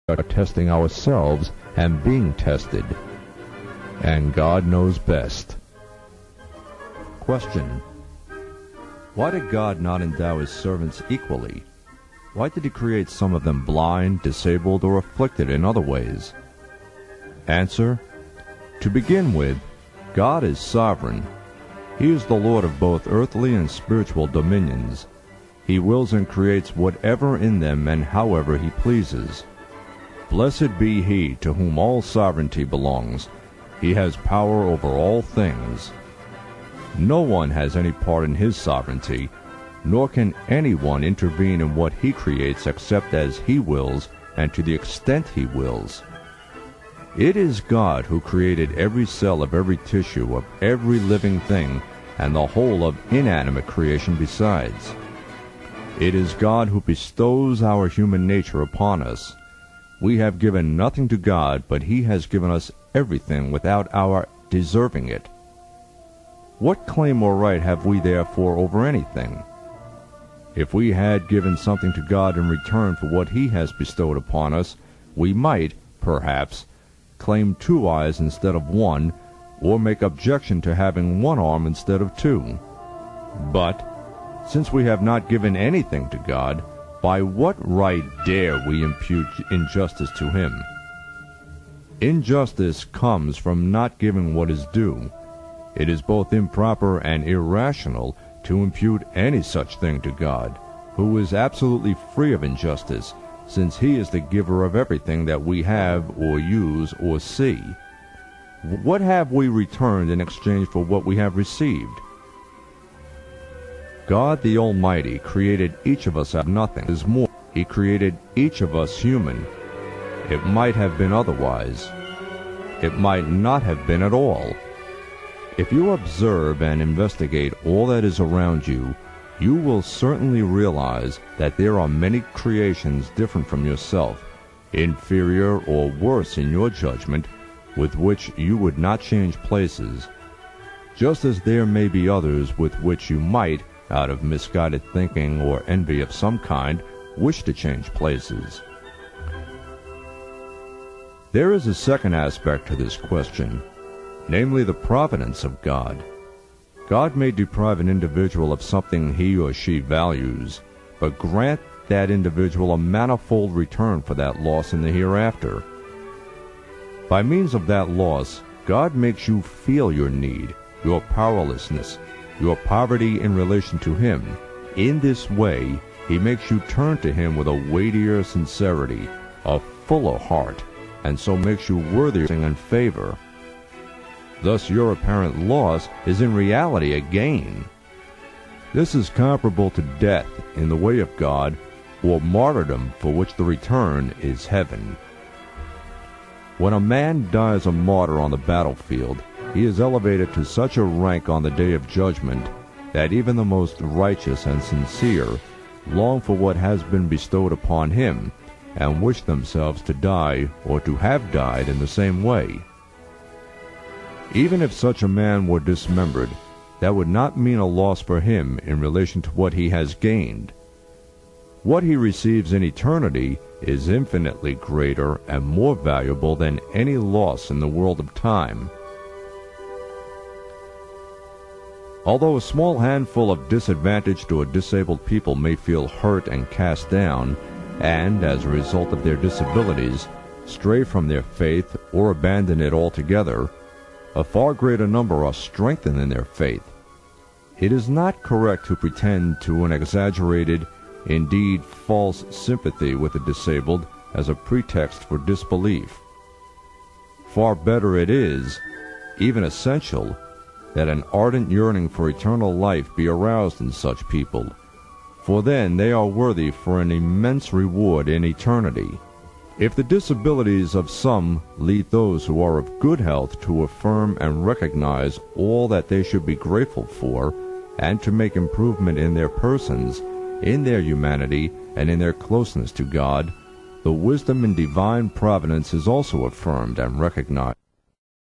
are testing ourselves and being tested. And God knows best. Question: why did God not endow his servants equally? Why did he create some of them blind, disabled, or afflicted in other ways? Answer: to begin with, God is sovereign. He is the Lord of both earthly and spiritual dominions. He wills and creates whatever in them and however he pleases. Blessed be he to whom all sovereignty belongs. He has power over all things. No one has any part in his sovereignty, nor can anyone intervene in what he creates except as he wills and to the extent he wills. It is God who created every cell of every tissue of every living thing and the whole of inanimate creation besides. It is God who bestows our human nature upon us. We have given nothing to God, but he has given us everything without our deserving it. What claim or right have we therefore over anything? If we had given something to God in return for what he has bestowed upon us, we might, perhaps, claim 2 eyes instead of 1, or make objection to having 1 arm instead of 2. But, since we have not given anything to God, by what right dare we impute injustice to him? Injustice comes from not giving what is due. It is both improper and irrational to impute any such thing to God, who is absolutely free of injustice, since he is the giver of everything that we have or use or see. What have we returned in exchange for what we have received? God the Almighty created each of us out of nothing. Is more, he created each of us human. It might have been otherwise. It might not have been at all. If you observe and investigate all that is around you, you will certainly realize that there are many creations different from yourself, inferior or worse in your judgment, with which you would not change places, just as there may be others with which you might, out of misguided thinking or envy of some kind, wish to change places. There is a second aspect to this question, namely the providence of God. God may deprive an individual of something he or she values, but grant that individual a manifold return for that loss in the hereafter. By means of that loss, God makes you feel your need, your powerlessness, your poverty in relation to him. In this way, he makes you turn to him with a weightier sincerity, a fuller heart, and so makes you worthier and favor. Thus your apparent loss is in reality a gain. This is comparable to death in the way of God, or martyrdom for which the return is heaven. When a man dies a martyr on the battlefield, he is elevated to such a rank on the day of judgment that even the most righteous and sincere long for what has been bestowed upon him, and wish themselves to die or to have died in the same way. Even if such a man were dismembered, that would not mean a loss for him in relation to what he has gained. What he receives in eternity is infinitely greater and more valuable than any loss in the world of time. Although a small handful of disadvantaged or disabled people may feel hurt and cast down, and, as a result of their disabilities, stray from their faith or abandon it altogether, a far greater number are strengthened in their faith. It is not correct to pretend to an exaggerated, indeed false sympathy with the disabled as a pretext for disbelief. Far better it is, even essential, that an ardent yearning for eternal life be aroused in such people, for then they are worthy for an immense reward in eternity. If the disabilities of some lead those who are of good health to affirm and recognize all that they should be grateful for, and to make improvement in their persons, in their humanity, and in their closeness to God, the wisdom in divine providence is also affirmed and recognized.